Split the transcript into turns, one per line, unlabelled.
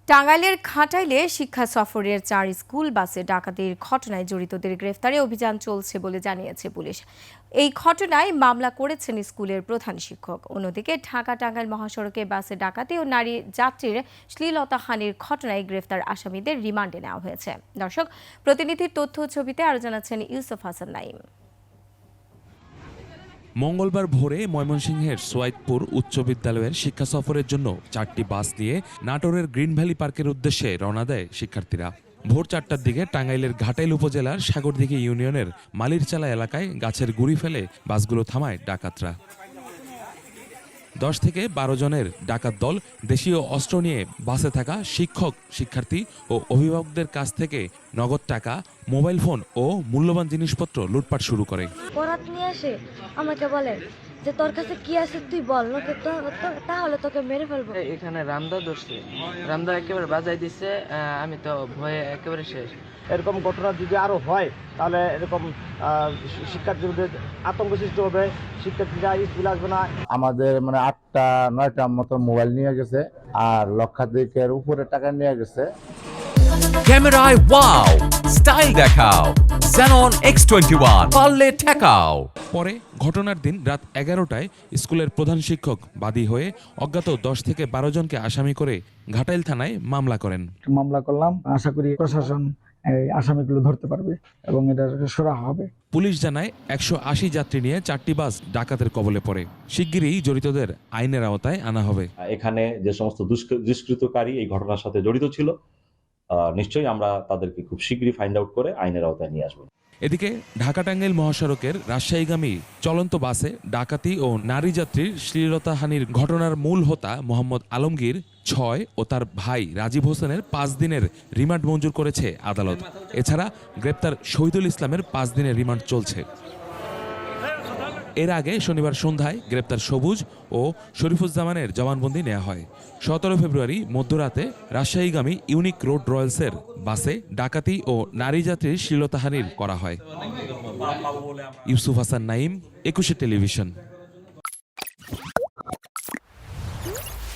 টাঙ্গাইলের ঘাটাইলে শিক্ষা সফরের 4 স্কুল বাসে ডাকাতির ঘটনায় জড়িতদের গ্রেফতারে অভিযান চলছে বলে জানিয়েছে পুলিশ। এই ঘটনায় মামলা করেছেন স্কুলের প্রধান শিক্ষক। অন্যদিকে ঢাকা টাঙ্গাইল মহাসড়কে বাসে ডাকাতি ও নারী যাত্রীর শ্লীলতাহানির ঘটনায় গ্রেফতার আসামিদের রিমান্ডে নেওয়া হয়েছে। দর্শক, প্রতিনিধির তথ্য ছবিতে আরো জানাচ্ছেন ইউসুফ হাসান নাইম।
মঙ্গলবার ভোরে ময়মনসিংহের সোয়াইদপুর উচ্চ বিদ্যালয়ের শিক্ষা সফরের জন্য 4টি বাস নিয়ে নাটোরের গ্রিন ভ্যালি পার্কের উদ্দেশ্যে রওনা দেয় শিক্ষার্থীরা। ভোর 4টার দিকে টাঙ্গাইলের ঘাটাইল উপজেলার সাগরদিঘি ইউনিয়নের মালিরচালা এলাকায় গাছের গুঁড়ি ফেলে বাসগুলো থামায় ডাকাতরা। 10 থেকে 12 জনের ডাকাত দল দেশীয় অস্ত্র নিয়ে বাসে থাকা শিক্ষক, শিক্ষার্থী ও অভিভাবকদের কাছ থেকে নগদ টাকা, মোবাইল ফোন ও মূল্যবান জিনিসপত্র লুটপাট শুরু করে।
পরাত নিয়ে আসে আমাকে বলে যে তোর কাছে কি আছে তুই বল, তাহলে তোকে মেরে ফেলবো।
এখানে রামদা ধরছে, রামদা একেবারে বাজাই দিচ্ছে, আমি তো ভয়ে একেবারে শেষ।
এরকম ঘটনা যদি আরো হয় তাহলে এরকম শিক্ষার্থীদের আতঙ্ক সৃষ্টি হবে, শিক্ষার্থীরা স্কুলে আসবে না।
আমাদের 8টা 9টা মতো মোবাইল নিয়ে গেছে আর লক্ষাধিকের উপরে টাকা নিয়ে গেছে।
ক্যামেরায় ওয়াও, স্টাইল দেখাও, Xenon X21 পারলে ঠেকাও।
পরে ঘটনার দিন রাত 11টায় স্কুলের প্রধান শিক্ষক বাদী হয়ে অজ্ঞাত 10 থেকে 12 জনকে আসামি করে ঘাটাইল থানায় মামলা করেন।
মামলা করলাম, আশা করি প্রশাসন এই আসামিগুলো ধরতে পারবে এবং এটা সুরাহা হবে।
পুলিশ জানায় 180 যাত্রী নিয়ে 4টি বাস ডাকাতের কবলে পড়ে। শিগগিরই জড়িতদের আইনের আওতায় আনা হবে।
এখানে যে সমস্ত দুষ্কৃতকারী এই ঘটনার সাথে জড়িত ছিল, নিশ্চয়ই আমরা তাদেরকে খুব শীঘ্রই ফাইন্ড আউট করে আইনের আওতায় নিয়ে আসবো।
এদিকে ঢাকা টাঙ্গাইল মহাসড়কের রাজশাহীগামী চলন্ত বাসে ডাকাতি ও নারী যাত্রীর শ্লীলতাহানির ঘটনার মূল হোতা মোহাম্মদ আলমগীর 6 ও তার ভাই রাজীব হোসেনের 5 দিনের রিমান্ড মঞ্জুর করেছে আদালত। এছাড়া গ্রেপ্তার শহীদুল ইসলামের 5 দিনের রিমান্ড চলছে। এর আগে শনিবার সন্ধ্যায় গ্রেপ্তার সবুজ ও শরীফুজ্জামানের জবানবন্দি নেওয়া হয়। 17 ফেব্রুয়ারি মধ্যরাতে রাজশাহীগামী ইউনিক রোড রয়্যালসের বাসে ডাকাতি ও নারী যাত্রীর শ্লীলতাহানির করা হয়। ইউসুফ হাসান নাইম, 21 টেলিভিশন।